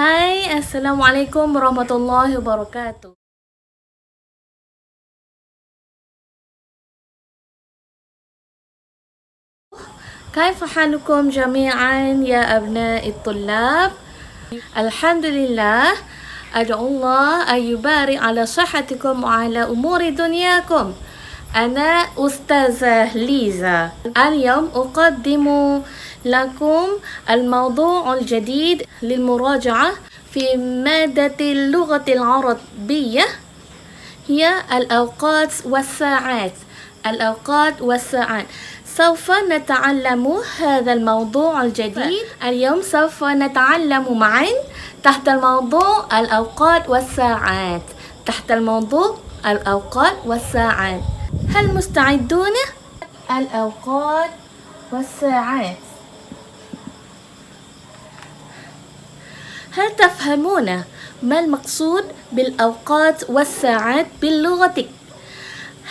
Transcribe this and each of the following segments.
Hai, Assalamualaikum warahmatullahi wabarakatuh. كيف حالكم جميعا يا أبناء الطلاب؟ الحمد لله. أدعو الله أن يبارك على صحتكم وعلى أمور دنياكم. أنا أستاذة ليزا. اليوم أقدم لكم الموضوع الجديد للمراجعة في مادة اللغة العربية، هي الأوقات والساعات. الأوقات والساعات. سوف نتعلم هذا الموضوع الجديد. اليوم سوف نتعلم معا تحت الموضوع الأوقات والساعات. تحت الموضوع الأوقات والساعات. هل مستعدون؟ الأوقات والساعات. هل تفهمون ما المقصود بالأوقات والساعات باللغتك؟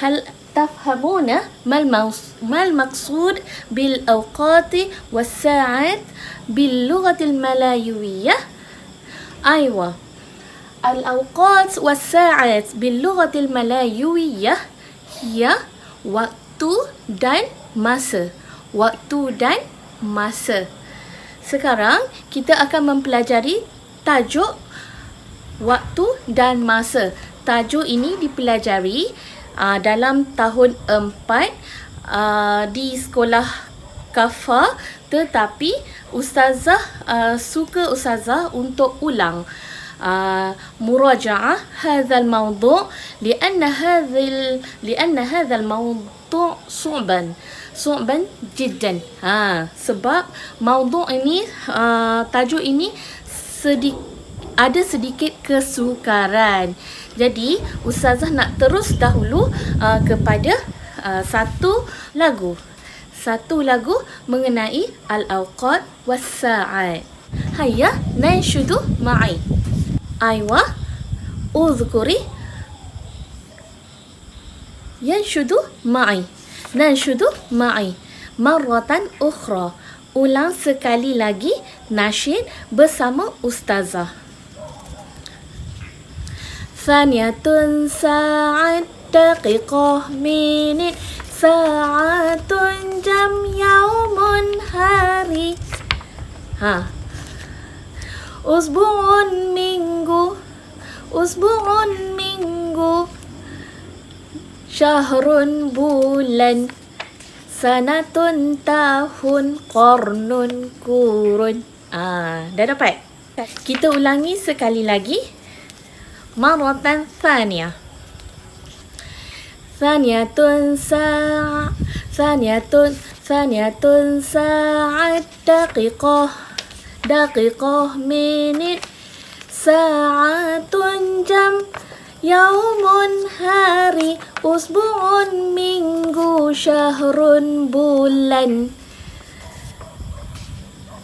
هل تفهمون ما المقصود بالأوقات والساعات باللغة الملايوية؟ أيوة، الأوقات والساعات باللغة الملايوية هي waktu dan masa. Waktu dan masa. Sekarang kita akan mempelajari tajuk waktu dan masa. Tajuk ini dipelajari dalam tahun 4 di sekolah Kafa, tetapi ustazah suka ustazah untuk ulang مراجعة هذا الموضوع لأن هذا الموضوع صعبا جدا. Sebab موضوع ini tajuk ini ada sedikit kesukaran. Jadi ustazah nak terus dahulu kepada satu lagu mengenai al-awqat was-sa'at. Hayya nanshudu ma'i. Aywa, uzkuri yanshudu ma'i. Nanshudu ma'i marratan ukhra. Ulang sekali lagi nasyid bersama ustazah. Thaniyatun sa'at daqiqah minit sa'atun jam yaumun hari. Usbu'un minggu syahrun bulan sanatun tahun qarnun kurun. Dah dapat? Kita ulangi sekali lagi. Maratan thaniya. Thaniyatun sa'at daqiqah minit sa'atun jam yaumun hari usbu'un minggu syahrun bulan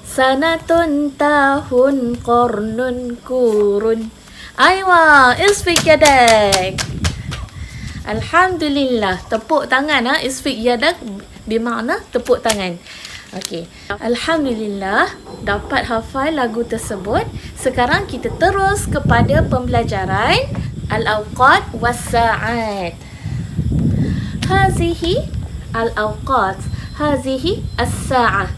sanatun tahun qarnun kurun. Aywa, isfik yadak. Alhamdulillah. Tepuk tangan. Isfik yadak bermakna tepuk tangan. Okey. Alhamdulillah dapat hafal lagu tersebut. Sekarang kita terus kepada pembelajaran al-awqat was-sa'at. Hazihi al-awqat, hazihi as-sa'ah,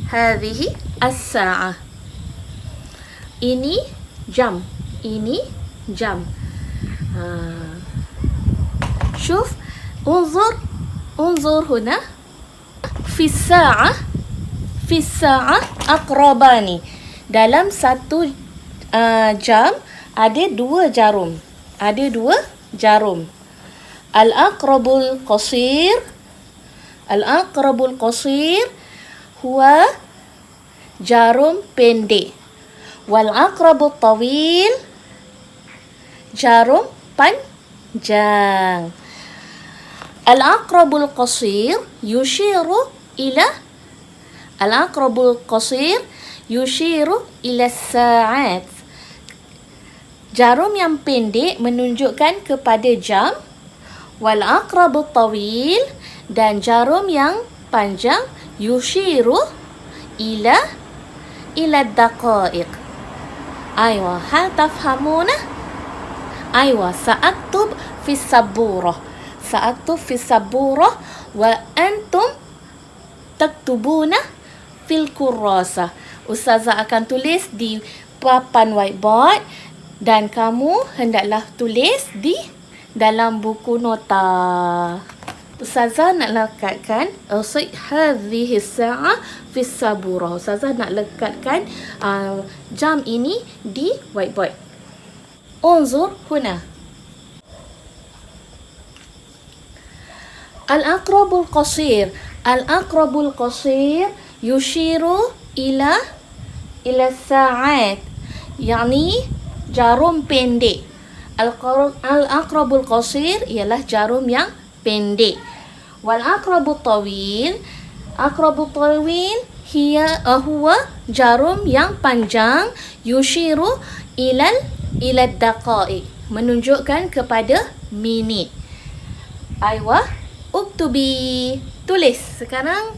hazihi as-sa'ah. Ini jam, ini jam. شوف انظر هنا في الساعة أقربان. Dalam satu jam ada dua jarum. Al-aqrabul qasir huwa jarum pendek. Wal-aqrabut tawil jarum panjang. Al-aqrabul qasir yushiru ila sa'at. Jarum yang pendek menunjukkan kepada jam. Wal aqrabut tawil, dan jarum yang panjang yushiru ila daqaiq. أيوة هل تفهمونه؟ أيوة سأكتب في السبورة سأكتب في السبورة وأنتم تكتبون في الكراسة. Ustazah akan tulis di papan whiteboard dan kamu hendaklah tulis di dalam buku nota. Ustazah nak lekatkan hadhihi as-sa'a fi as-sabura. Ustazah nak lekatkan jam ini di whiteboard. Unzur huna. Al-aqrabul qasir. Al-aqrabul qasir yushiru ila as-sa'at. Yani jarum pendek. Al-aqrabul qasir ialah jarum yang pendek. Wal aqrabut tawil. Aqrabut tawil huwa jarum yang panjang. Yushiru ila daqa'iq. Menunjukkan kepada minit. Aywa uktubi. Tulis. Sekarang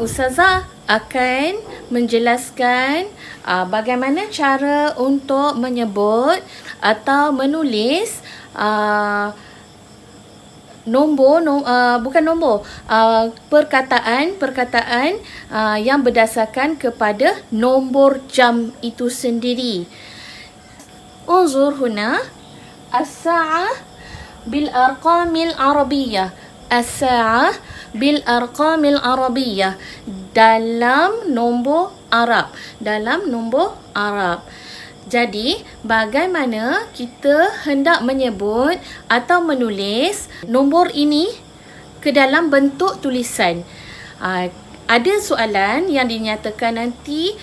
Ustazah akan menjelaskan bagaimana cara untuk menyebut atau menulis perkataan yang berdasarkan kepada nombor jam itu sendiri. Unzur huna as-sa'ah bil arqamil arabiyyah. As-sa'ah bil arqamil arabiyyah, dalam nombor Arab. Jadi, bagaimana kita hendak menyebut atau menulis nombor ini ke dalam bentuk tulisan? Ada soalan yang dinyatakan nanti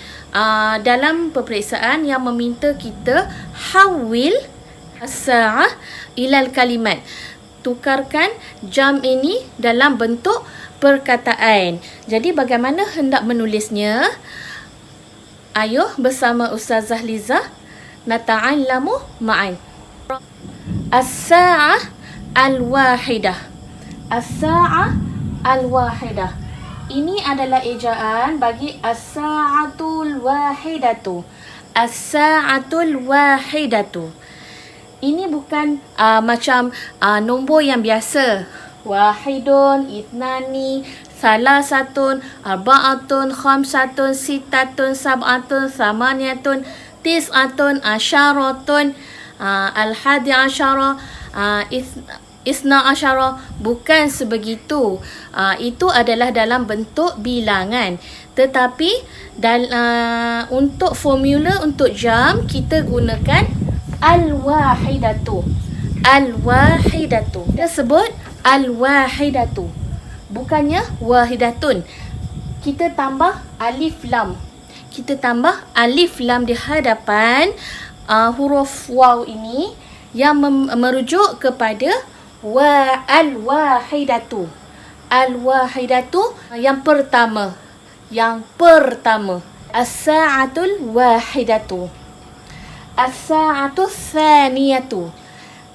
dalam peperiksaan yang meminta kita hawil as-sa'ah ilal kalimat. Tukarkan jam ini dalam bentuk perkataan. Jadi bagaimana hendak menulisnya? Ayo bersama Ustazah Liza nata'allamu ma'an. As-sa'ah al-wahidah. As-sa'ah al-wahidah. Ini adalah ejaan bagi as-sa'atul wahidatu. As-sa'atul wahidatu. Ini bukan macam nombor yang biasa. Wahidun, itnani, salasatun, arba'atun, khamsatun, sittatun, sab'atun, thamaniyatun, tis'atun, asyaratun, al-hadi asyara, isna asyara. Bukan sebegitu. Itu adalah dalam bentuk bilangan. Tetapi untuk formula untuk jam kita gunakan al-wahidatu. Al-wahidatu. Kita sebut al-wahidatu. Bukannya wahidatun. Kita tambah alif lam. Kita tambah alif lam di hadapan huruf waw ini yang merujuk kepada al-wahidatu. Al-wahidatu yang pertama. As-sa'atul wahidatu. As-sa'atu thaniyatu.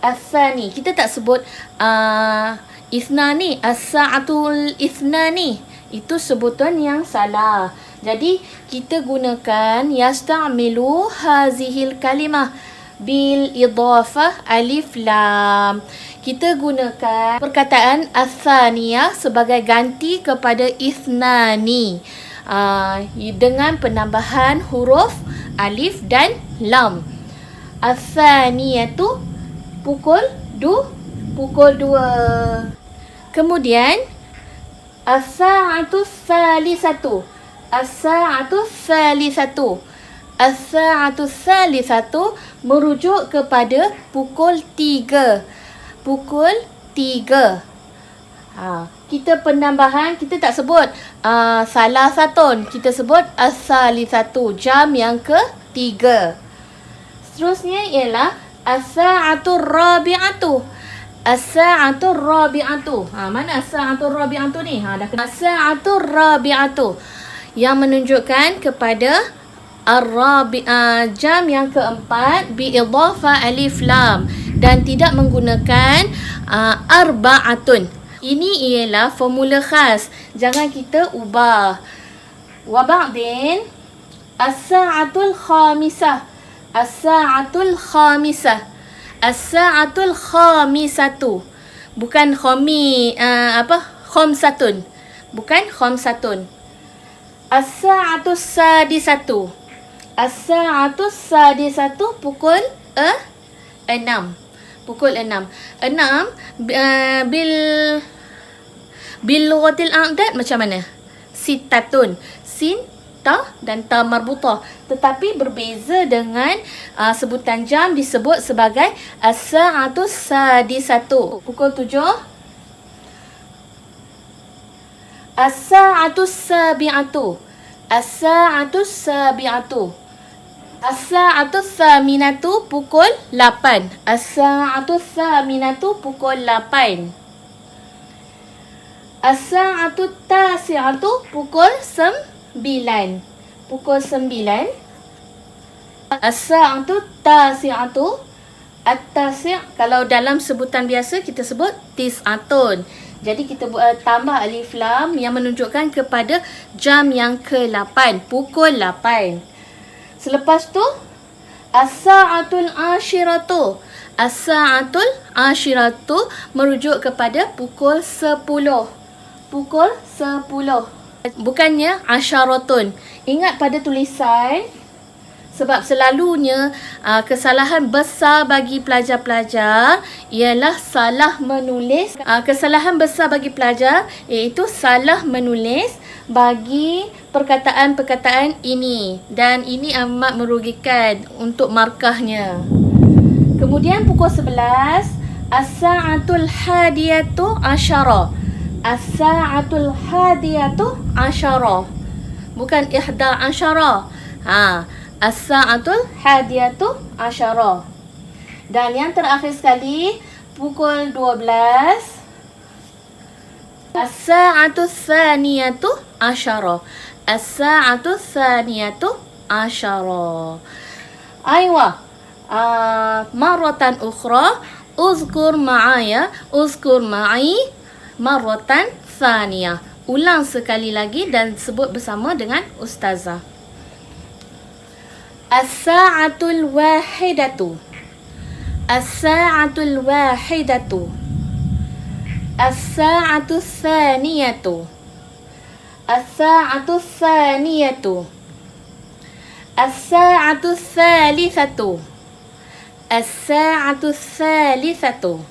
As-thani. Kita tak sebut ithnani. As-sa'atul ithnani. Itu sebutan yang salah. Jadi kita gunakan yasta'milu hazihil kalimah bil idhafah alif lam. Kita gunakan perkataan as-thaniyah sebagai ganti kepada ithnani dengan penambahan huruf alif dan lam. As-thaniyatu pukul 2. Kemudian as-sa'atu thalithatu. As-sa'atu thalithatu. As-sa'atu thalithatu merujuk kepada pukul 3. Pukul 3. Kita penambahan, kita tak sebut salasatun. Kita sebut as-thalithatu, jam yang ke-3. Seterusnya ialah as-sa'atu rabi'atu. As-sa'atu rabi'atu. Mana as-sa'atu rabi'atu ni? Dah kena. As-sa'atu rabi'atu yang menunjukkan kepada jam yang keempat bi-idhafah alif lam dan tidak menggunakan arba'atun. Ini ialah formula khas. Jangan kita ubah. Wa ba'din as-sa'atul khamisah. As-sa'atul khamisah. As-sa'atul khamisatu. Bukan khamsatun. Bukan khamsatun. As-sa'atus sadisatu. As-sa'atus sadisatu pukul 6. Pukul 6. 6 bil lughatil a'dad macam mana? Sitatun. Sin, ta dan ta marbutah. Tetapi berbeza dengan sebutan jam disebut sebagai as-sa'atus sadisatu. Pukul 7. As-sa'atus sabi'atu. As-sa'atus sabi'atu. As-sa'atus saminatu pukul 8. As-sa'atus saminatu pukul 8. As-sa'atut tasi'atu pukul 9. Pukul 9. As-sa'atut tasi'atu. At-tasi' kalau dalam sebutan biasa kita sebut tis'atun. Jadi kita tambah alif lam yang menunjukkan kepada jam yang ke-8. Pukul 8. Selepas tu as-sa'atul ashiratu. As-sa'atul ashiratu merujuk kepada pukul 10. Pukul 10. Bukannya asyaratun. Ingat pada tulisan, sebab selalunya kesalahan besar bagi pelajar-pelajar ialah salah menulis. Kesalahan besar bagi pelajar iaitu salah menulis bagi perkataan-perkataan ini. Dan ini amat merugikan untuk markahnya. Kemudian pukul 11. As-sa'atul hadiyatu asyara. As-sa'atul hadiyatu asyara. Bukan ihda asyara. As-sa'atul hadiyatu asyara. Dan yang terakhir sekali pukul 12. As-sa'atul thaniyatu asyara. As-sa'atul thaniyatu asyara. Aywa. Marratan ukhra. Uzkur ma'aya. Uzkur ma'i. Marratan thaniyah. Ulang sekali lagi dan sebut bersama dengan ustazah. As-sa'atul wahidatu. As-sa'atul wahidatu. As-sa'atul thaniyatu. As-sa'atul thaniyatu. As-sa'atul thalithatu. As-sa'atul thalithatu.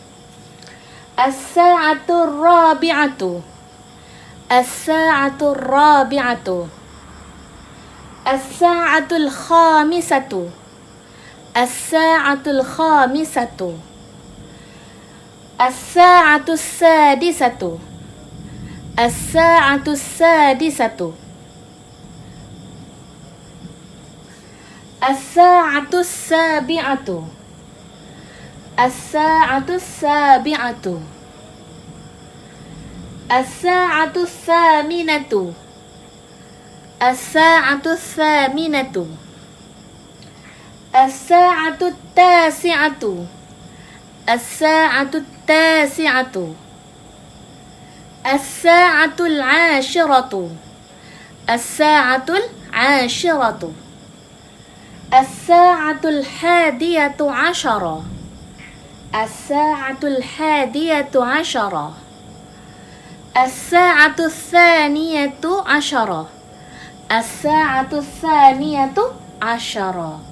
As-sa'atul rabi'atu. As-sa'atul rabi'atu. As-sa'atul khamisatu. As-sa'atul khamisatu. As-sa'atul sadisatu. As-sa'atul sadisatu. As-sa'atul sabi'atu. As-sa'atul sabi'atu. As-sa'atul thaminatu. As-sa'atul thaminatu. As-sa'atul tasi'atu. As-sa'atul tasi'atu. As-sa'atul 'ashiratu. As-sa'atul 'ashiratu. As-sa'atul hadiyatu 'ashara. As-sa'atul hadiyatu 'ashara. As-sa'atul thaniyatu 'ashara. As-sa'atul thaniyatu 'ashara.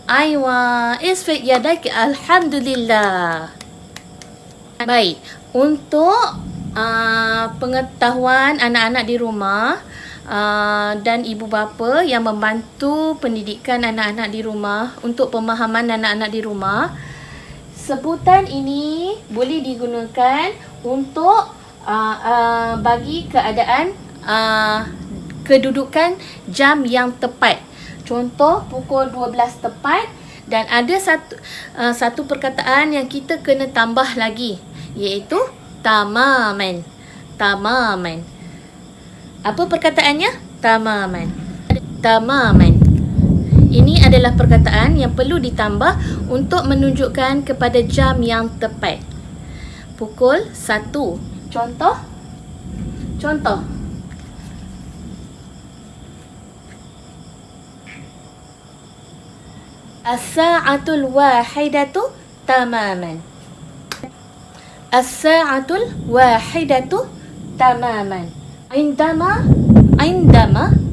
Aywa, isfiq yadak. Alhamdulillah. Baik, untuk pengetahuan anak-anak di rumah dan ibu bapa yang membantu pendidikan anak-anak di rumah, untuk pemahaman anak-anak di rumah, sebutan ini boleh digunakan untuk bagi keadaan kedudukan jam yang tepat. Contoh pukul 12 tepat, dan ada satu perkataan yang kita kena tambah lagi, iaitu tamaman. Tamaman. Apa perkataannya? Tamaman. Tamaman. Ini adalah perkataan yang perlu ditambah untuk menunjukkan kepada jam yang tepat. Pukul 1. Contoh. As-sa'atul wahidatu tamaman. As-sa'atul wahidatu tamaman. Indama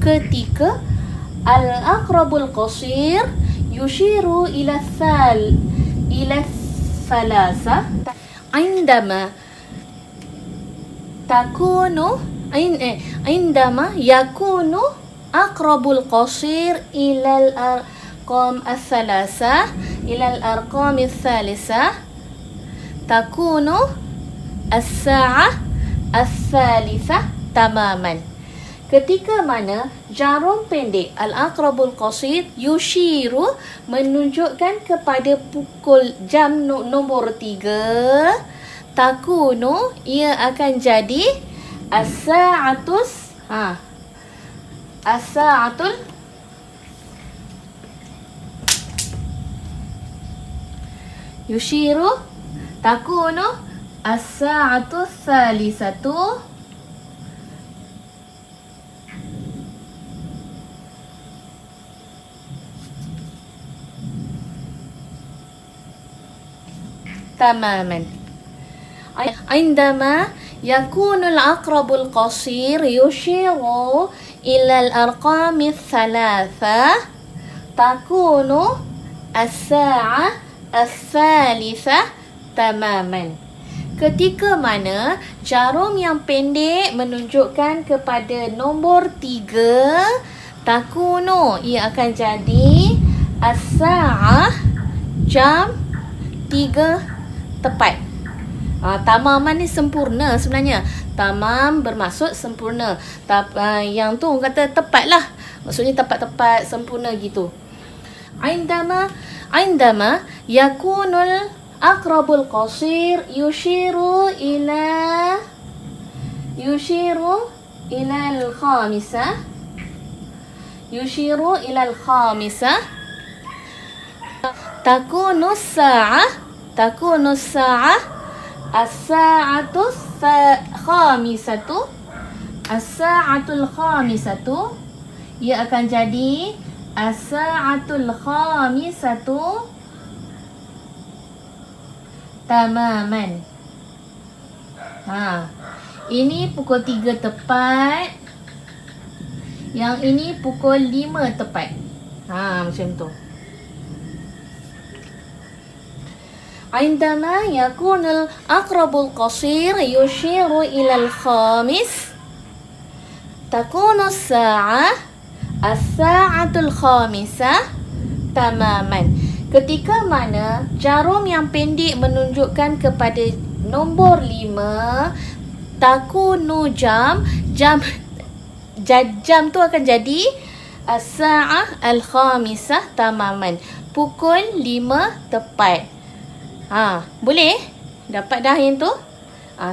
ketika al-aqrabul qasir yushiru ila thalasa. Indama yakunu aqrabul qasir ila al-arqam al-thalasa ila al-arqam al-thalisa takunu as-sa'ah al-thalitha tamaman. Ketika mana jarum pendek al-aqrabul qasid yushiru menunjukkan kepada pukul jam nombor 3, takunu ia akan jadi as-sa'atul yushiru takunu as-sa'atul thalithatu tamaman. Indama yakunu al-aqrabul qasir yushiru ila al-arqam al-thalatha takunu as-sa'ah al-thalitha tamaman. Ketika mana jarum yang pendek menunjukkan kepada nombor 3, takunu ia akan jadi as-sa'ah jam 3 tepat. Tamaman ni sempurna sebenarnya. Tamam bermaksud sempurna. Yang tu orang kata tepat lah. Maksudnya tepat-tepat sempurna gitu. Indama yakunul aqrabul qasir yushiru ila al-khamisah. Yushiru ila al-khamisah. Takunu as-sa'ah as-sa'atul khamisatu. As-sa'atul khamisatu ia akan jadi as-sa'atul khamisatu tamaman. Ini pukul 3 tepat. Yang ini pukul 5 tepat. Macam tu. Indama yakunul aqrabul qasir yushiru ila al-khamis takunu as-sa'ah as-sa'atul khamisah tamaman. Ketika mana jarum yang pendek menunjukkan kepada nombor 5, takunu jam tu akan jadi as-sa'ah al-khamisah tamaman. Pukul 5 tepat. Boleh? Dapat dah yang tu?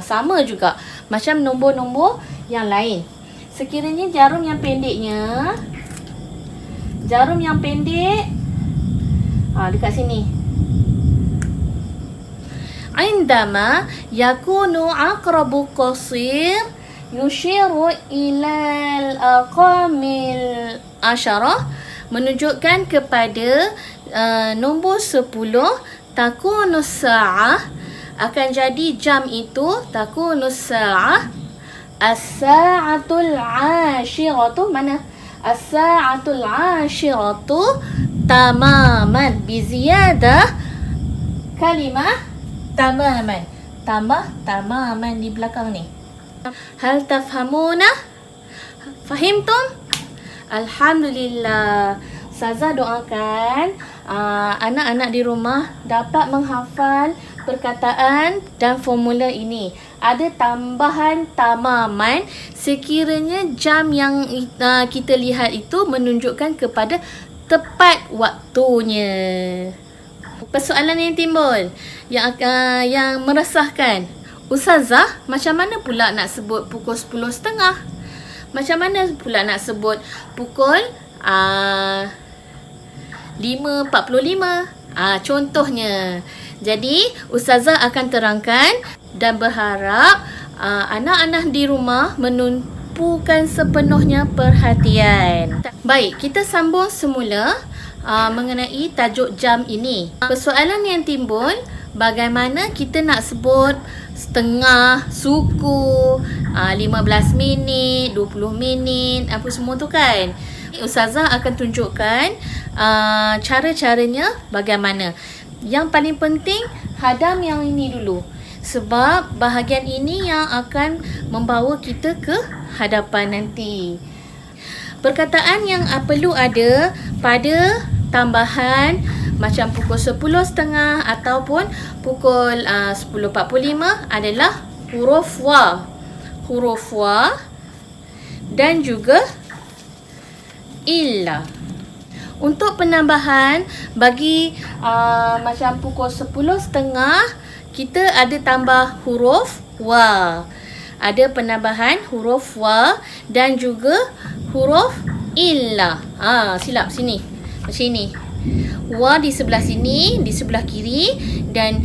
Sama juga macam nombor-nombor yang lain. Sekiranya jarum yang pendek dekat sini. Indama yakunu aqrabu qasir yushiru ilal aqamil asyarah menunjukkan kepada nombor 10, takunu sa'ah akan jadi jam itu takunu sa'ah as-sa'atul 'ashiratu. Mana? As-sa'atul 'ashiratu tamaman bi ziyadah kalimah tamaman. Tambah tamaman di belakang ni. Hal tafhamuna? Fahimtum? Alhamdulillah. Ustazah doakan anak-anak di rumah dapat menghafal perkataan dan formula ini. Ada tambahan tamaman sekiranya jam yang kita lihat itu menunjukkan kepada tepat waktunya. Persoalan yang timbul yang meresahkan, Ustazah, macam mana pula nak sebut pukul 10.30? Macam mana pula nak sebut pukul 5.45? Contohnya. Jadi, Ustazah akan terangkan dan berharap anak-anak di rumah menumpukan sepenuhnya perhatian. Baik, kita sambung semula. mengenai tajuk jam ini. Persoalan yang timbul, bagaimana kita nak sebut setengah, suku, 15 minit, 20 minit, apa semua tu kan. Ustazah akan tunjukkan cara-caranya bagaimana. Yang paling penting, hadam yang ini dulu. Sebab bahagian ini yang akan membawa kita ke hadapan nanti. Perkataan yang perlu ada pada tambahan macam pukul 10.30 ataupun pukul 10.45 adalah huruf wa. Huruf wa dan juga illa. Untuk penambahan bagi macam pukul 10.30 kita ada tambah huruf wa. Ada penambahan huruf wa dan juga huruf illa. Silap sini. Macam ini. Wa di sebelah sini, di sebelah kiri dan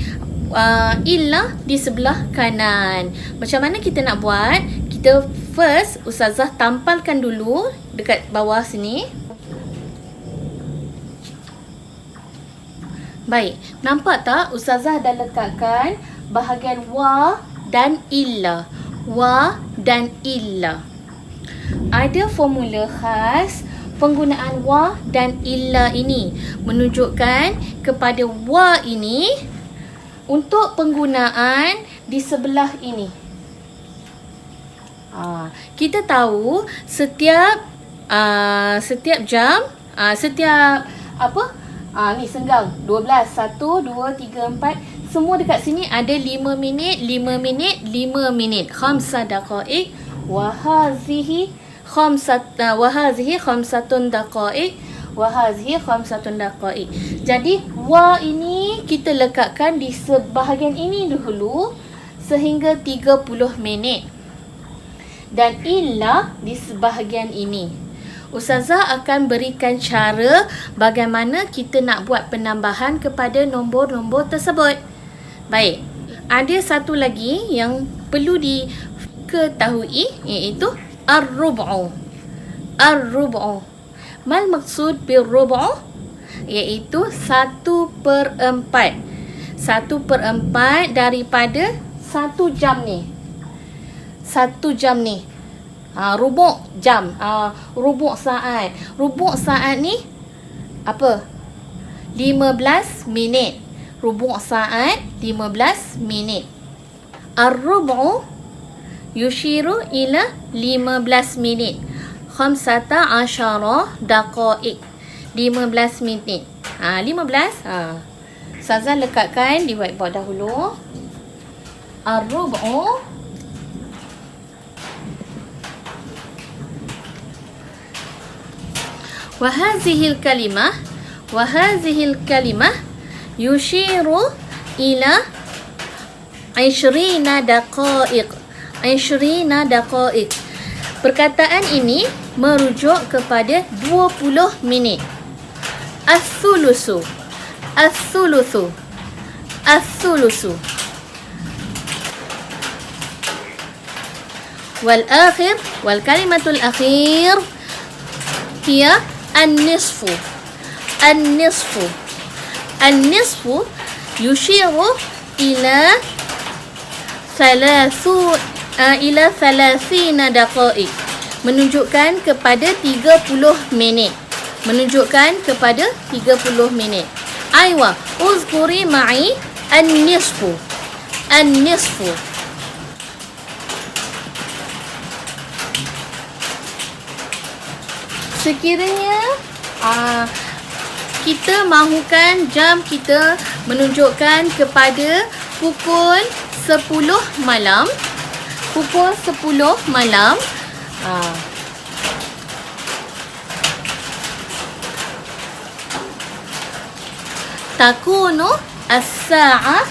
illa di sebelah kanan. Macam mana kita nak buat? Kita first Ustazah tampalkan dulu dekat bawah sini. Baik, nampak tak Ustazah dah letakkan bahagian wa dan illa. Wa dan illa. Ada formula khas penggunaan wa dan illa ini, menunjukkan kepada wa ini untuk penggunaan di sebelah ini. Kita tahu setiap jam, setiap ni senggang 12, 1, 2, 3, 4. Semua dekat sini ada 5 minit, 5 minit, 5 minit. Khamsa daqa'iq wa hazihi khamsatun daqa'iq wa hazihi khamsatun daqa'iq. Jadi wa ini kita lekatkan di sebahagian ini dahulu sehingga 30 minit. Dan illa di sebahagian ini. Ustazah akan berikan cara bagaimana kita nak buat penambahan kepada nombor-nombor tersebut. Baik, ada satu lagi yang perlu diketahui iaitu ar-rub'u. Ar-rub'u. Mal maksud bil-rub'u? Iaitu 1/4. 1/4 daripada 1 jam ni. 1 jam ni. Rubuk jam, rubuk saat. Rubuk saat ni apa? 15 minit. Rubuk saat 15 minit. Ar-rub'u yushiru ila 15 minit. 15 daqa'iq. 15 minit. 15. Ustazah lekatkan di whiteboard dahulu. Ar-rub'u وهذه الكلمة يشير إلى 20 دقائق. 20 دقائق. Perkataan ini merujuk kepada 20 minit. As-thulusu. As-thulusu. As-thulusu. Wal-akhir, wal-kalimatul akhir hiya النصف. النصف. النصف يشير إلى 30 دقائق. Menunjukkan kepada 30 minit. Menunjukkan kepada 30 minit. Aywa, uzkuri ma'i an-nisfu. An-nisfu. Sekiranya kita mahukan jam kita menunjukkan kepada pukul 10 malam. Pukul 10 malam. Takunu as-sa'ah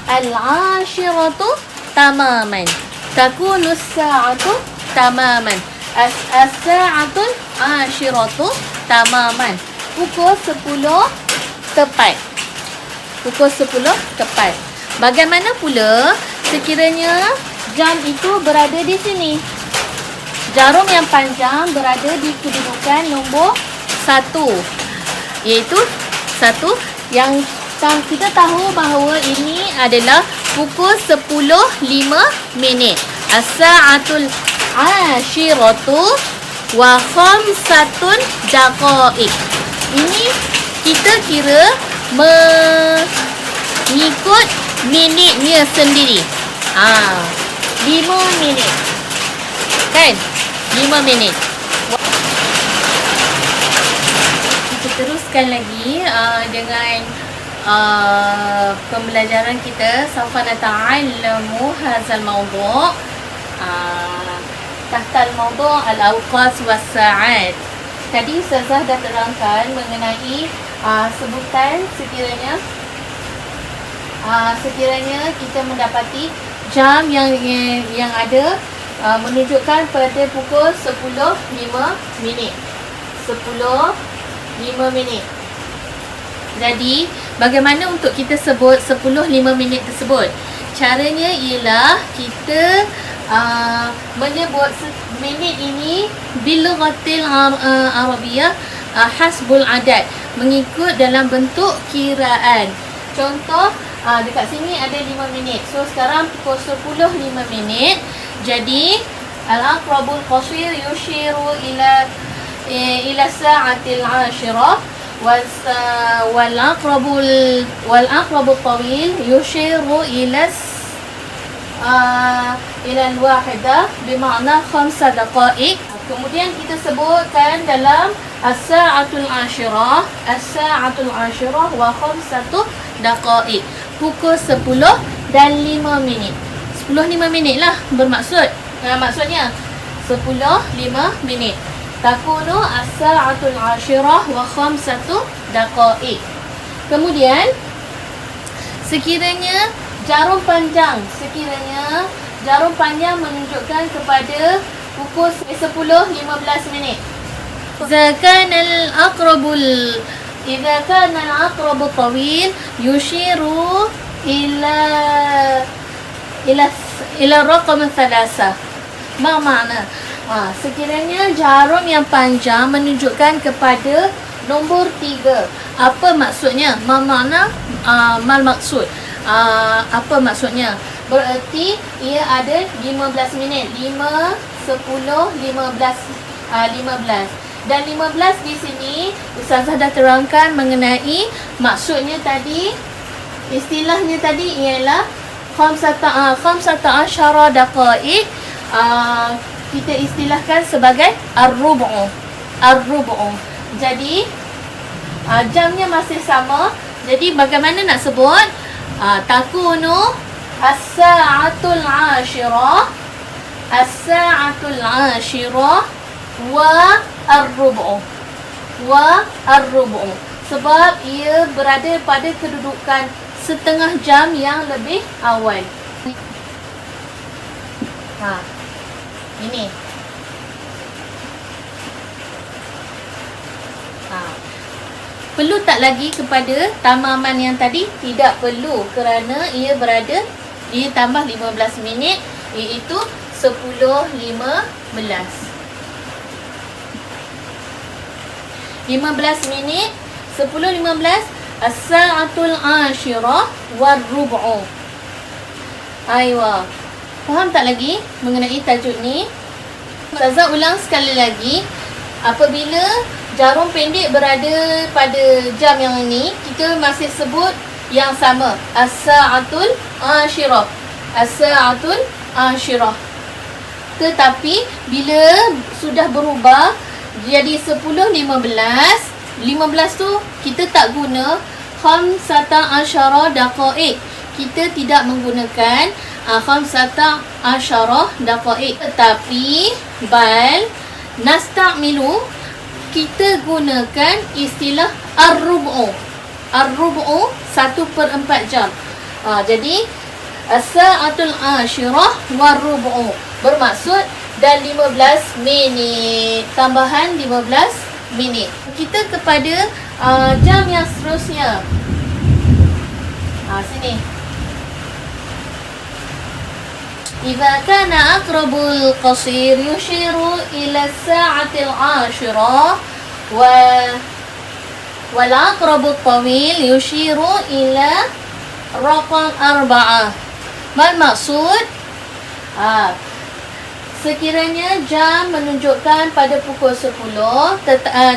al-'ashiratu tamaman. Takunu as-sa'atu tamaman. As-sa'atul 'ashiratu tamaman. Pukul 10 tepat. Pukul 10 tepat. Bagaimana pula sekiranya jam itu berada di sini? Jarum yang panjang berada di kedudukan nombor 1. Iaitu satu yang kita tahu bahawa ini adalah pukul 10.05. As-sa'atul ashiratu wa khamsatun daqa'iq. Ini kita kira mengikut minitnya sendiri. 5 minit. Kan? 5 minit. Kita teruskan lagi dengan pembelajaran kita. Sawfa nata'allamu hadzal mawdu' tahta al-mawdu' al-awqat was-sa'at. Tadi Ustazah dah terangkan mengenai sebutan sekiranya kita mendapati jam yang ada menunjukkan pada pukul 10.05. 10.05. Jadi, bagaimana untuk kita sebut 10.05 tersebut? Caranya ialah kita menyebut minit ini bilughatil Arabiyah hasbul adad, mengikut dalam bentuk kiraan. Contoh, dekat sini ada 5 minit. So sekarang pukul 10.05. Jadi al-aqrabul qasir yushiru ila sa'atil 'ashirah wal aqrabul tawil yushiru ila al-wahidah bermakna 5 daqa'iq. Kemudian kita sebutkan dalam as-sa'atul 'ashirah wa 5 daqa'iq. Pukul 10 dan 5 minit. 10.05 lah bermaksud. Maksudnya 10.05. Takunu as-sa'atul 'ashirah wa 5 daqa'iq. Kemudian sekiranya jarum panjang menunjukkan kepada pukul 10.15. إذا كان الأقرب طويل يشير إلى الرقم 3. ما معنى? Sekiranya jarum yang panjang menunjukkan kepada nombor 3. Apa maksudnya? Ma makna mal maksud. Apa maksudnya? Bererti ia ada 15 minit. 5, 10, 15. Dan 15 di sini Ustazah dah terangkan mengenai maksudnya tadi. Istilahnya tadi ialah khamsata asyara daqa'iq. Kita istilahkan sebagai ar-rubu'u. Jadi jamnya masih sama. Jadi bagaimana nak sebut? Takunu as-sa'atul 'ashirah wa ar-rubu'u. Sebab ia berada pada kedudukan setengah jam yang lebih awal. Ini. Perlu tak lagi kepada tamaman yang tadi? Tidak perlu, kerana ia berada di tambah 15 minit, iaitu 10.15. 15 minit, 10.15. As-sa'atul 'ashirah war rubu'u. Aywa. Faham tak lagi mengenai tajuk ni? Ustazah ulang sekali lagi. Apabila jarum pendek berada pada jam yang ini, kita masih sebut yang sama, as-sa'atul 'ashirah. Tetapi bila sudah berubah jadi 10.15, 15 tu kita tak guna khamsata asyara daqa'iq. Kita tidak menggunakan khamsata asyara daqa'iq, tetapi bal nasta'milu, kita gunakan istilah ar-rubu'u. 1/4 jam. Jadi as-sa'atul asyirah war rubu'u bermaksud dan 15 minit. Tambahan 15 minit. Kita kepada jam yang seterusnya. Sini. Idza kana aqrabul qasir yushiru ila as-sa'atil 'ashirah wal aqrabu tawil yushiru ila raqam 4. Mal maksud? Sekiranya jam menunjukkan pada pukul 10,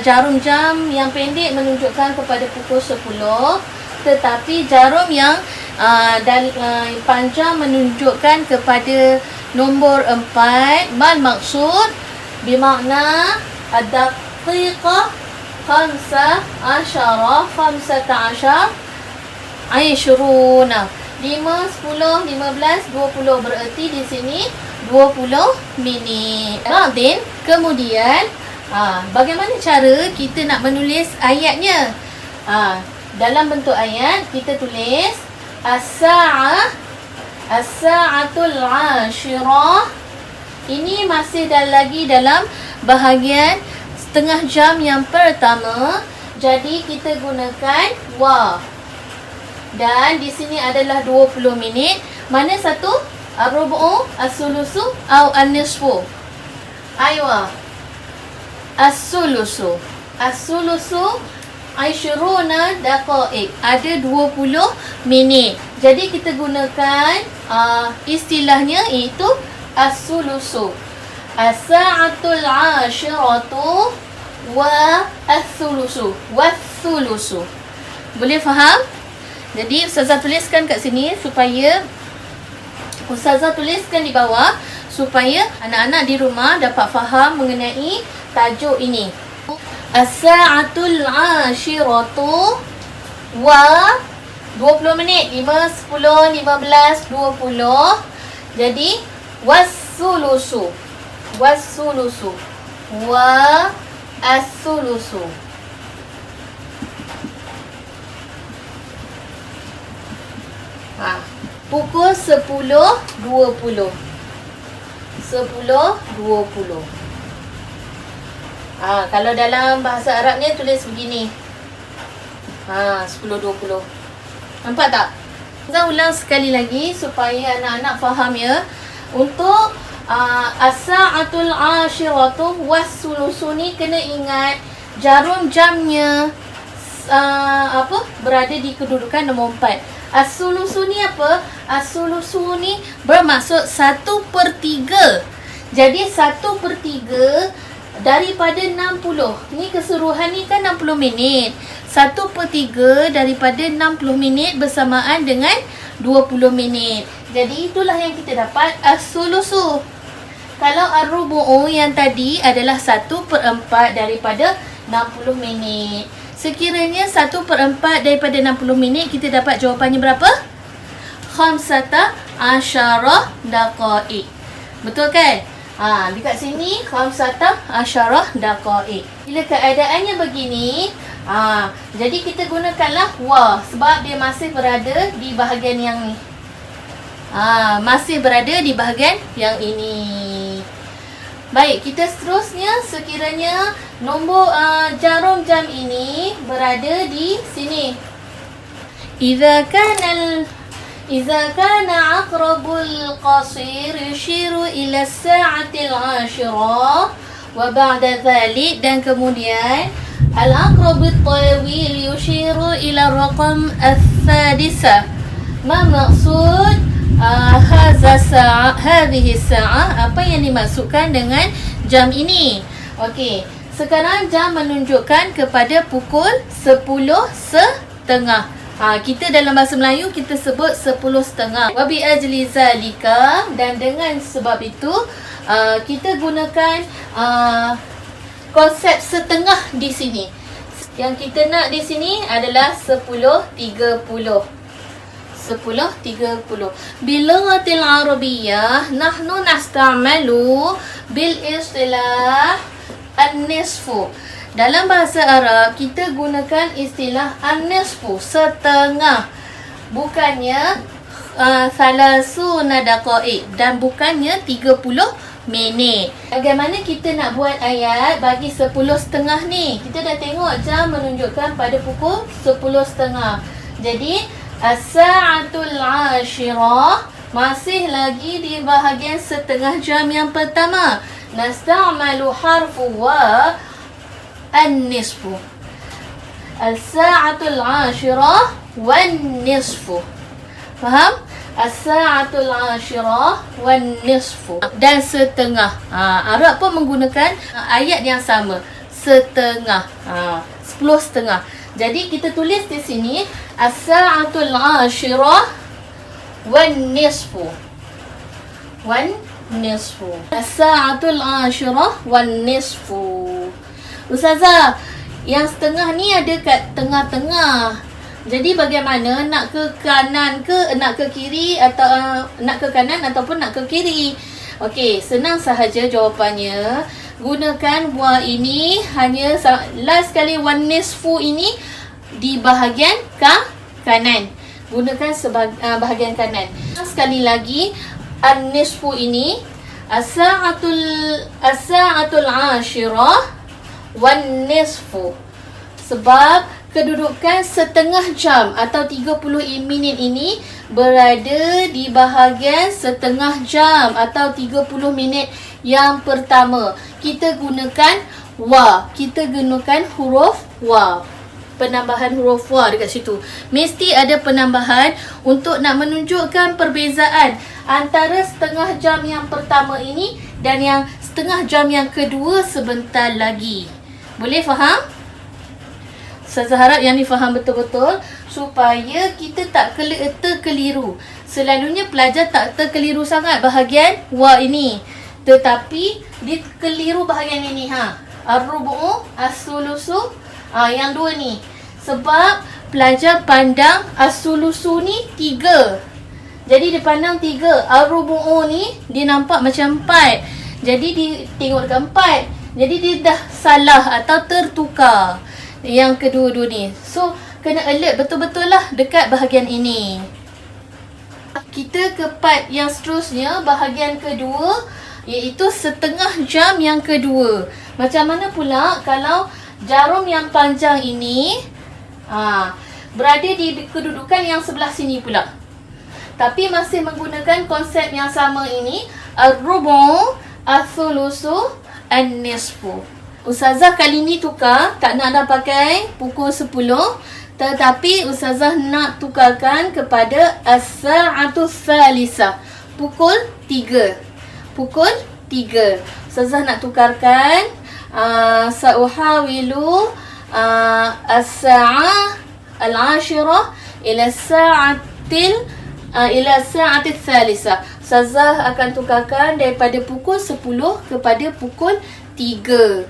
jarum jam yang pendek menunjukkan kepada pukul 10, tetapi jarum yang panjang menunjukkan kepada nombor 4. Mal maksud bermakna ad-daqiqah 15, 15, 20. 5, 10, 15, 20. Bererti di sini 20 minit. Then, kemudian, bagaimana cara kita nak menulis ayatnya? Dalam bentuk ayat, kita tulis As-sa'atul 'ashirah. Ini masih lagi dalam bahagian setengah jam yang pertama. Jadi, kita gunakan wa. Dan di sini adalah 20 minit. Mana satu? Ar-rubu'u, as-sulusu, atau an-nisfu? Aywa. As-sulusu. As-sulusu 20 daqa'iq. Ada 20 minit. Jadi kita gunakan istilahnya iaitu as-sulusu. As-sa'atul 'ashiratu wa as-sulusu. Was-sulusu. Boleh faham? Jadi Ustazah tuliskan kat sini supaya Ustazah tuliskan di bawah supaya anak-anak di rumah dapat faham mengenai tajuk ini. As-sa'atul 'ashiratu wa 20 minit. 5, 10, 15, 20. Jadi was-sulusu. Was-sulusu. Wa as-sulusu. Pukul 10.20. 10.20. Kalau dalam bahasa Arabnya tulis begini. 10.20. Nampak tak? Saya ulang sekali lagi supaya anak-anak faham ya. Untuk as-sa'atul 'ashiratu was-sulusu ni kena ingat jarum jamnya berada di kedudukan nombor 4. As-sulusu ni apa? As-sulusu ni bermaksud 1/3. Jadi 1/3 daripada 60. Ni keseluruhan ni kan 60 minit. 1/3 daripada 60 minit bersamaan dengan 20 minit. Jadi itulah yang kita dapat as-sulusu. Kalau ar-rubu'u yang tadi adalah 1/4 daripada 60 minit. Sekiranya 1/4 daripada 60 minit, kita dapat jawapannya berapa? 15 daqa'iq. Betul kan? Dekat sini 15 daqa'iq. Bila keadaannya begini, jadi kita gunakanlah wa sebab dia masih berada di bahagian yang ni. Masih berada di bahagian yang ini. Baik, kita seterusnya sekiranya nombor jarum jam ini berada di sini. Idza kana aqrabul qasir yushiru ila as-sa'atil 'ashirah wa ba'da dhalik, dan kemudian al-aqrabut tawil yushiru ila raqam as-sadisah. Ma maksud hadhihi sa'ah? Apa yang dimaksudkan dengan jam ini? Okey, sekarang jam menunjukkan kepada pukul 10.30. Kita dalam bahasa Melayu kita sebut 10.30. Wa bi ajli zalika, dan dengan sebab itu kita gunakan konsep setengah di sini. Yang kita nak di sini adalah 10.30. 10.30. Bilughatil Arabiyyah nahnu nasta'malu bil istilah an-nisfu. Dalam bahasa Arab kita gunakan istilah an-nisfu, setengah. Bukannya salasuna daqa'iq, dan bukannya 30 minit. Bagaimana kita nak buat ayat bagi 10.30 ni? Kita dah tengok jam menunjukkan pada pukul 10.30. Jadi as-sa'atul 'ashirah masih lagi di bahagian setengah jam yang pertama. Nasta'malu harfu wa an-nisfu. As-sa'atul 'ashirah wan nisfu. Faham? As-sa'atul 'ashirah wan nisfu. Dan setengah. Arab pun menggunakan ayat yang sama. Setengah. 10 setengah. Jadi kita tulis di sini as-sa'atul 'ashirah wan nisfu. Wan nisfu. As-sa'atul 'ashirah wan nisfu. Ustazah, yang setengah ni ada kat tengah-tengah. Jadi bagaimana, nak ke kanan ke, nak ke kiri, atau nak ke kanan ataupun nak ke kiri? Okey, senang sahaja jawapannya. Gunakan buah ini hanya last sekali wan nisfu ini di bahagian kanan. Gunakan bahagian kanan. Sekali lagi, an-nisfu ini as-sa'atul 'ashirah wan nisfu. Sebab kedudukan setengah jam atau 30 minit ini berada di bahagian setengah jam atau 30 minit yang pertama. Kita gunakan wa. Kita gunakan huruf wa. Penambahan huruf wa dekat situ. Mesti ada penambahan untuk nak menunjukkan perbezaan antara setengah jam yang pertama ini dan yang setengah jam yang kedua sebentar lagi. Boleh faham? Saya harap yang ni faham betul-betul supaya kita tak terkeliru. Selalunya pelajar tak terkeliru sangat bahagian wa ini. Tetapi dia keliru bahagian ini. Ar-rubu'u, as-sulusu, yang dua ni. Sebab pelajar pandang as-sulusu ni 3. Jadi dia pandang 3. Ar-rubu'u ni dia nampak macam 4. Jadi dia tengok dekat 4. Jadi dia dah salah atau tertukar yang kedua-dua ni. So, kena alert betul-betul lah dekat bahagian ini. Kita ke part yang seterusnya, bahagian kedua, iaitu setengah jam yang kedua. Macam mana pula kalau jarum yang panjang ini berada di kedudukan yang sebelah sini pula. Tapi masih menggunakan konsep yang sama ini. Ar-rubu', as-sulusu, an-nisfu. Ustazah kali ni tukar, tak nak dah pakai pukul 10, tetapi Ustazah nak tukarkan kepada as-sa'atu tsalitsah, pukul 3. Pukul 3. Ustazah nak tukarkan sa'uhawilu as-sa'ah al-'ashirah ila sa'ati tsalitsah. Ustazah akan tukarkan daripada pukul 10 kepada pukul 3.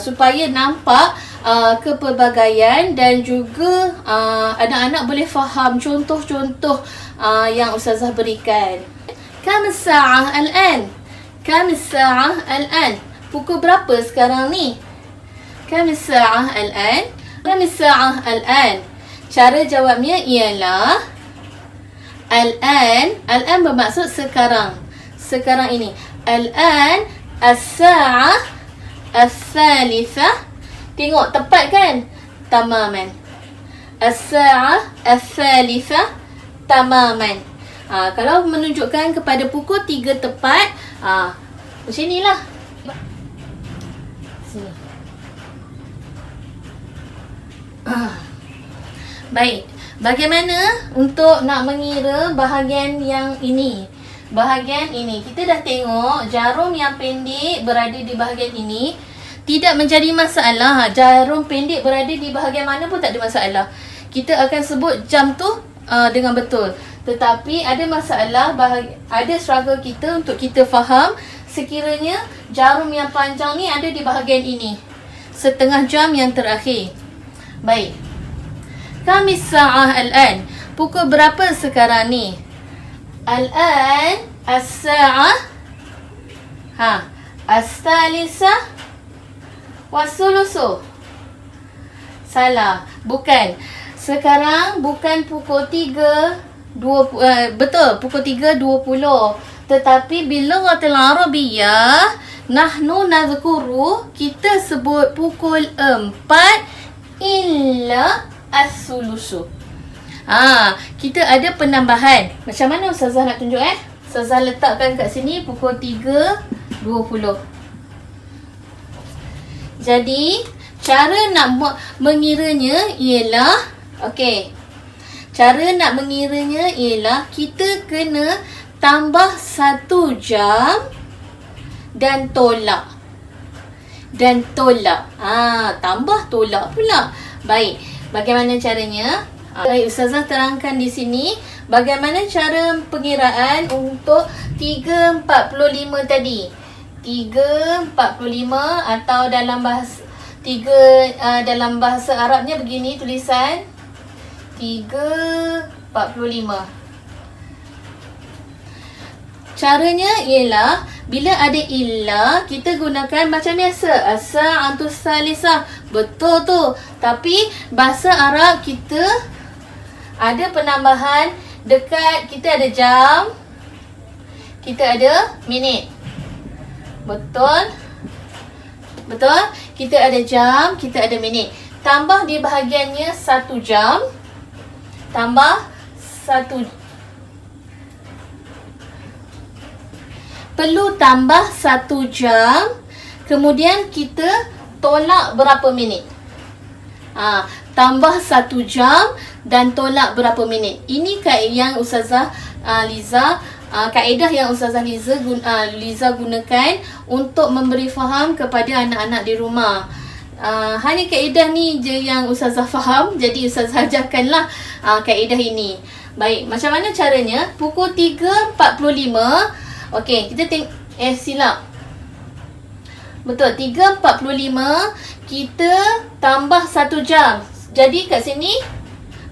Supaya nampak kepelbagaian dan juga anak-anak boleh faham contoh-contoh yang Ustazah berikan. Kam as-sa'ah al-an? Kam as-sa'ah al-an? Pukul berapa sekarang ni? Kam as-sa'ah al-an? Kam as-sa'ah al-an? Cara jawabnya ialah Al-an. Al-an bermaksud sekarang. Sekarang ini. Al-an as-sa'ah as-tsalitsah. Tengok tepat kan? Tamaman. As-sa'ah as-tsalitsah tamaman. Kalau menunjukkan kepada pukul 3 tepat, macam inilah. Sini. Baik. Bagaimana untuk nak mengira bahagian yang ini? Bahagian ini. Kita dah tengok jarum yang pendek berada di bahagian ini. Tidak menjadi masalah. Jarum pendek berada di bahagian mana pun tak ada masalah. Kita akan sebut jam tu dengan betul. Tetapi ada masalah, ada struggle kita untuk kita faham sekiranya jarum yang panjang ni ada di bahagian ini. Setengah jam yang terakhir. Baik. Kam as-sa'ah al-an? Pukul berapa sekarang ni? Al-an as-sa'ah as-tsalitsah was-sulusu. Salah. Bukan. Sekarang bukan pukul 3.20. Betul, pukul 3.20. Tetapi bila lughatul Arabiyyah, nahnu nadhkuru, kita sebut pukul 4 illa as-sulusu. Kita ada penambahan. Macam mana Ustazah nak tunjuk Ustazah letakkan kat sini pukul 3.20. Jadi Cara nak mengiranya ialah, okey. Cara nak mengiranya ialah kita kena tambah 1 jam dan tolak. Dan tolak. Tambah tolak pula. Baik, bagaimana caranya? Baik, Ustazah terangkan di sini bagaimana cara pengiraan untuk 3.45 tadi. 3.45 atau dalam bahasa Arabnya begini tulisan 3.45. Caranya ialah bila ada illah kita gunakan macam biasa as-sa'atu salisah. Betul tu. Tapi bahasa Arab kita ada penambahan dekat kita ada jam, kita ada minit. Betul? Betul? Kita ada jam, kita ada minit. Tambah di bahagiannya 1 jam. Tambah 1. Perlu tambah 1 jam. Kemudian kita tolak berapa minit. Tambah 1 jam dan tolak berapa minit. Ini yang Ustazah Liza, kaedah yang Ustazah Liza gunakan untuk memberi faham kepada anak-anak di rumah. Hanya kaedah ni je yang Ustazah faham. Jadi Ustazah ajarkanlah kaedah ini. Baik, macam mana caranya? Pukul 3.45. Okey, kita silap. Betul, 3.45 kita tambah 1 jam. Jadi kat sini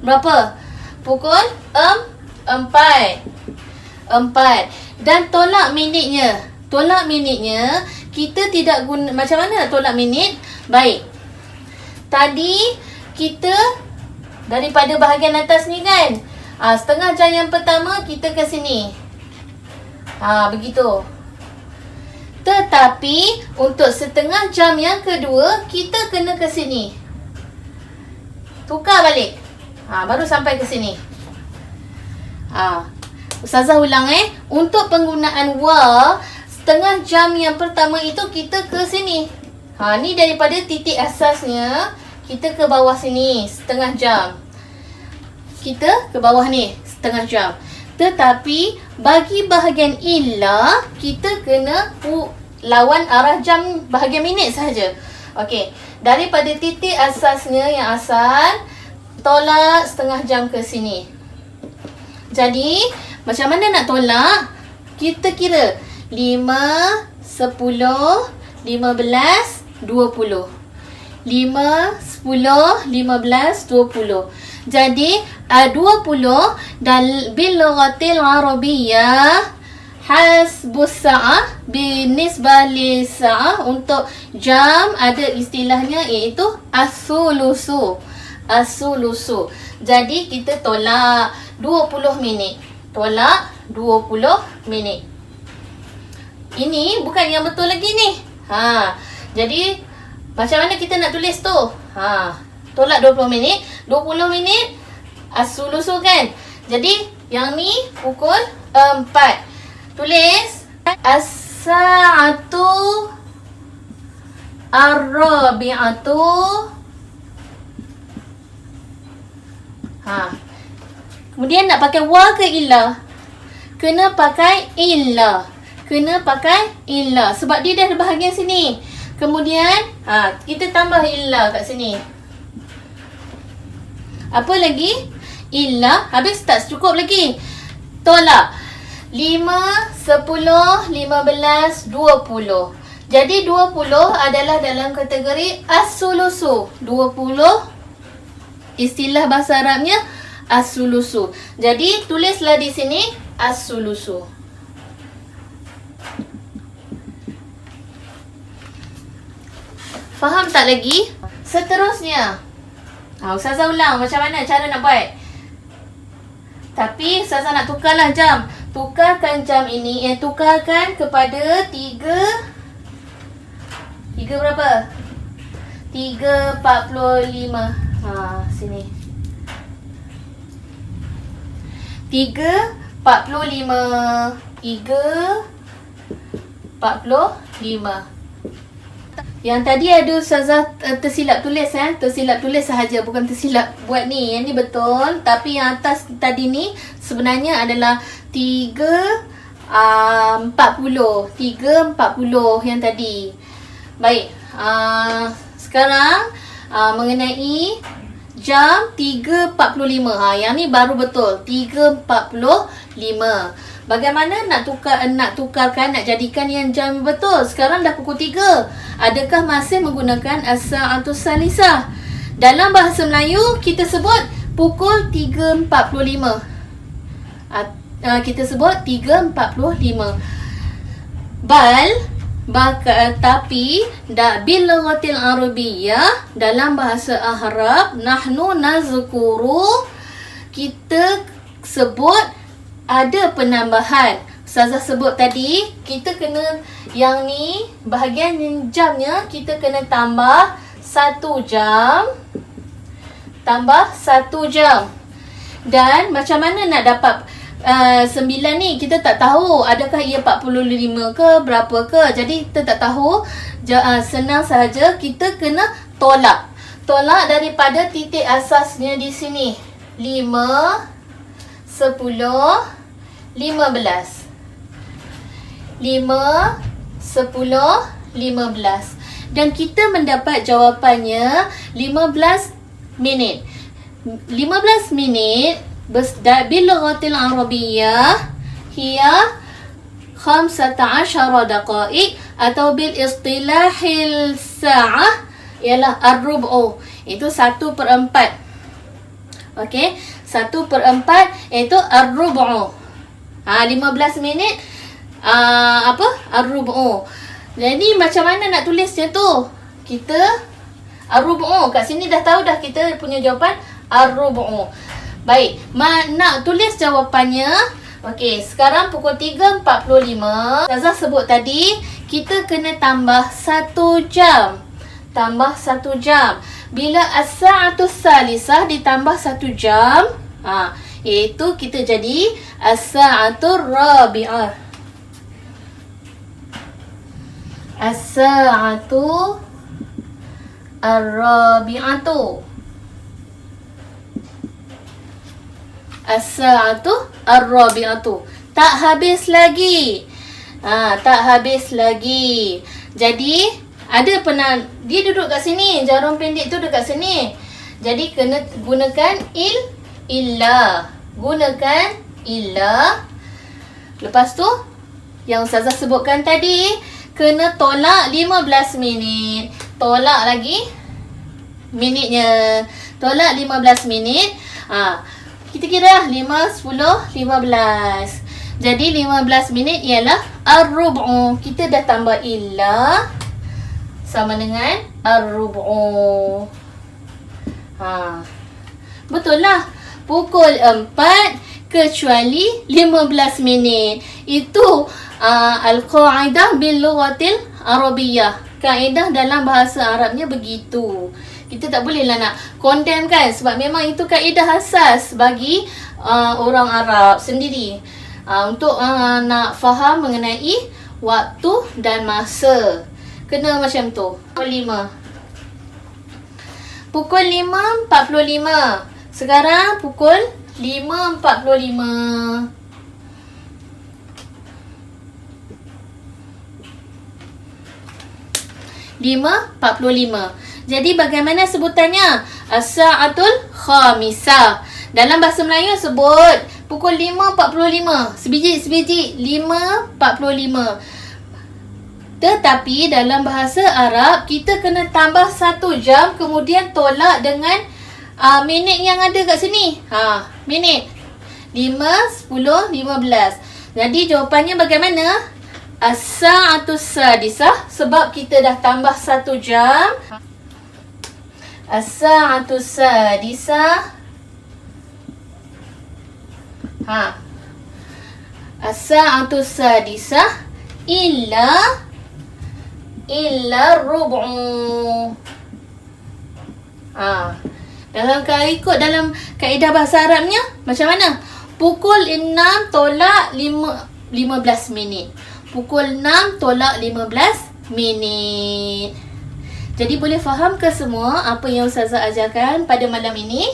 berapa? Pukul 4. Dan tolak minitnya. Tolak minitnya kita tidak guna. Macam mana nak tolak minit? Baik. Tadi kita daripada bahagian atas ni kan, setengah jam yang pertama kita ke sini. Begitu. Tetapi untuk setengah jam yang kedua kita kena ke sini. Tukar balik. Baru sampai ke sini. Ustazah ulang Untuk penggunaan wa, setengah jam yang pertama itu kita ke sini. Ni daripada titik asasnya kita ke bawah sini setengah jam. Kita ke bawah ni setengah jam. Tetapi bagi bahagian illah kita kena lawan arah jam bahagian minit sahaja. Okey, daripada titik asasnya yang asal tolak setengah jam ke sini. Jadi macam mana nak tolak? Kita kira 5, 10, 15, 20. 5, 10, 15, 20. Jadi 20 dan bil lughatil arabiyyah hasbus sa'ah binisbah lis sa'ah, untuk jam ada istilahnya iaitu as-sulusu. As-sulusu. Jadi kita tolak 20 minit. Tolak 20 minit. Ini bukan yang betul lagi ni. Jadi macam mana kita nak tulis tu? Tolak 20 minit. 20 minit as-sulusu kan? Jadi yang ni pukul 4. Tulis as-sa'atu ar-rabi'atu. Kemudian nak pakai wa ke illah? Kena pakai illah. Kena pakai illah sebab dia dah ada bahagian sini. Kemudian kita tambah illah kat sini. Apa lagi? Illah. Habis tak cukup lagi. Tolak 5, 10, 15, 20. Jadi 20 adalah dalam kategori as-sulusu. 20 istilah bahasa Arabnya as-sulusu. Jadi tulislah di sini as-sulusu. Faham tak lagi? Seterusnya. Ustazah ulang macam mana cara nak buat. Tapi Ustazah nak tukarlah jam. Tukarkan jam ini, tukarkan kepada 3 berapa? 3.45. Sini. 3.45. 3.45. Yang tadi ada Ustazah tersilap tulis tersilap tulis sahaja, bukan tersilap buat ni. Yang ni betul, tapi yang atas tadi ni sebenarnya adalah 3.40 yang tadi. Baik, sekarang mengenai jam 3.45. Yang ni baru betul, 3.45. Bagaimana nak tukarkan, nak jadikan yang jam betul? Sekarang dah pukul 3. Adakah masih menggunakan as-sa'atus salisah? Dalam bahasa Melayu, kita sebut pukul 3.45. Kita sebut 3.45. Tapi bil lughatil arabiyyah, dalam bahasa Arab, nahnu nazkuru, kita sebut ada penambahan. Ustazah sebut tadi, kita kena yang ni, bahagian jamnya kita kena tambah 1 jam. Tambah 1 jam. Dan macam mana nak dapat 9 ni? Kita tak tahu adakah ia 45 ke berapa ke. Jadi kita tak tahu. Senang sahaja, kita kena tolak. Tolak daripada titik asasnya di sini. 5, 10, 15. 5, 10, 15. Dan kita mendapat jawapannya 15 minit. 15 minit bil lughatil arabiyyah hiya 15 daqaiq, atau bil istilahil sa'ah ialah ar-rub'u. Itu 1/4. Okey, 1/4 itu ar-rub'u. 15 minit ar-rub'u. Jadi macam mana nak tulisnya tu? Kita ar-rub'u, kat sini dah tahu dah kita punya jawapan ar-rub'u. Baik, nak tulis jawapannya. Okey, sekarang pukul 3.45. Ustazah sebut tadi, kita kena tambah 1 jam. Tambah 1 jam. Bila as-sa'atus salisah ditambah 1 jam, iaitu kita jadi as-sa'atur rabi'ah. As-sa'atu ar-rabi'atu. As-sa'atu ar-rabi'atu. Tak habis lagi. Tak habis lagi. Jadi ada dia duduk kat sini, jarum pendek tu dekat sini. Jadi kena gunakan illa. Gunakan illa. Lepas tu yang Ustazah sebutkan tadi, kena tolak 15 minit. Tolak lagi minitnya. Tolak 15 minit. Kita kira 5, 10, 15. Jadi 15 minit ialah ar-rub'u. Kita dah tambah illa sama dengan ar-rub'u. Betul lah. Pukul 4 kecuali 15 minit. Itu al-qa'idah bil lughatil arabiyyah. Kaedah dalam bahasa Arabnya begitu. Kita tak bolehlah nak condemn kan, sebab memang itu kaedah asas bagi orang Arab sendiri. Untuk nak faham mengenai waktu dan masa, kena macam tu. Pukul 5.45. Sekarang pukul 5.45. 5.45. Jadi bagaimana sebutannya? As-sa'atul khamisah. Dalam bahasa Melayu sebut pukul 5.45. Sebiji-sebiji 5.45. Tetapi dalam bahasa Arab kita kena tambah 1 jam, kemudian tolak dengan minit yang ada kat sini. Minit. 5, 10, 15. Jadi jawapannya bagaimana? As-sa'atus sadisah, sebab kita dah tambah 1 jam. As-sa'atus sadisah. As-sa'atus sadisah illa rub'u. Dalam ikut dalam kaedah bahasa Arabnya macam mana? Pukul 6 tolak 15 minit. Pukul 6 tolak 15 minit. Jadi boleh faham ke semua apa yang Ustazah ajarkan pada malam ini?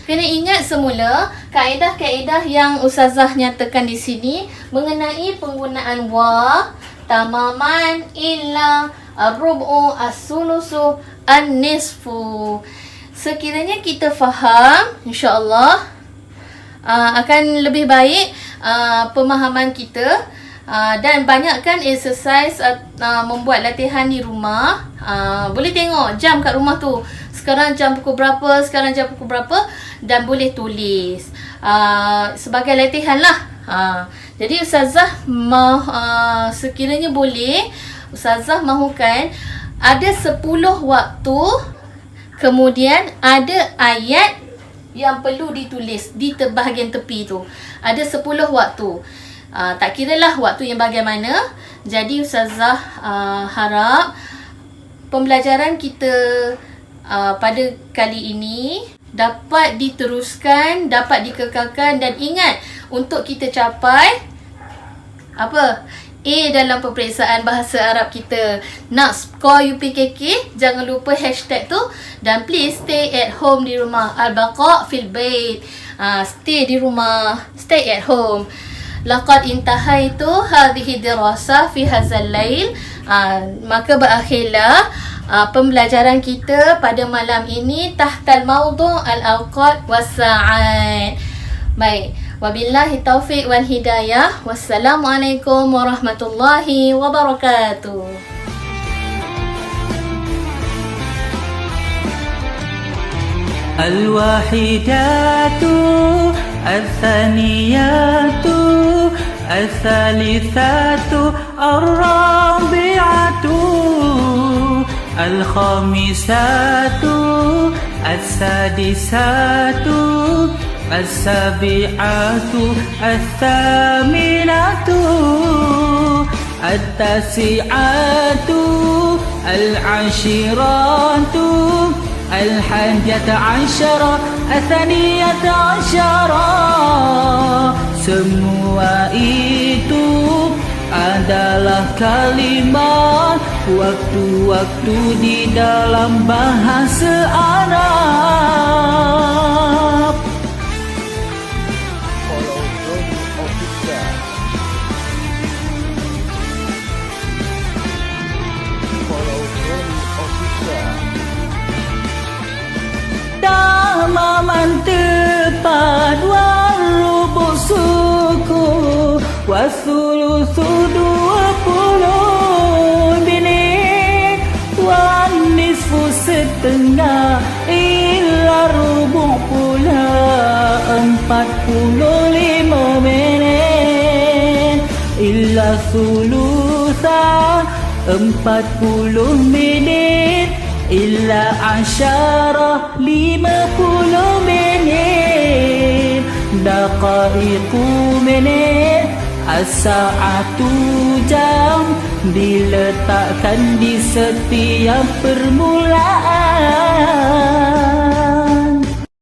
Kena ingat semula kaedah-kaedah yang Ustazah nyatakan di sini mengenai penggunaan wa, tamaman, illa, ar-rub'u, as-sulusu, an-nisfu. Sekiranya kita faham, insya-Allah akan lebih baik pemahaman kita. Dan banyakkan exercise membuat latihan di rumah. Boleh tengok jam kat rumah tu. Sekarang jam pukul berapa, sekarang jam pukul berapa. Dan boleh tulis sebagai latihan lah. Jadi Ustazah sekiranya boleh, Ustazah mahukan ada 10 waktu. Kemudian ada ayat yang perlu ditulis di bahagian tepi tu. Ada 10 waktu. Tak kiralah waktu yang bagaimana. Jadi Ustazah harap pembelajaran kita pada kali ini dapat diteruskan, dapat dikekalkan. Dan ingat, untuk kita capai apa? A dalam peperiksaan bahasa Arab kita, nak skor UPKK, jangan lupa hashtag tu. Dan please stay at home di rumah. Al-baqa fil bait. Stay di rumah, stay at home. Laqad intahaitu hadhihi dirasah fi hadzal lail. Maka berakhirlah pembelajaran kita pada malam ini tahtal mawdu' al-awqat was-sa'at. Baik, wabillahi taufiq wal hidayah. Wassalamualaikum warahmatullahi wabarakatuh. Al-wahidatu al-thaniyatu al-thalithatu ar-rabi'atu al-khamisatu al-sadisatu al-sabi'atu al-thaminatu al-tasi'atu al-ashiratu al-hadiyata asyara al-thaniyata asyara. Semua itu adalah kalimat waktu-waktu di dalam bahasa Arab. Follow Joni Official. Follow Joni Official. Tamaman tepat warubu suku wasulusu 20 menit wanisfu setengah illa rubu pula 45 menit illa sulusa 40 menit illa asyarah 50 menit daqaiqu menit as-sa'atu jam diletakkan di setiap permulaan.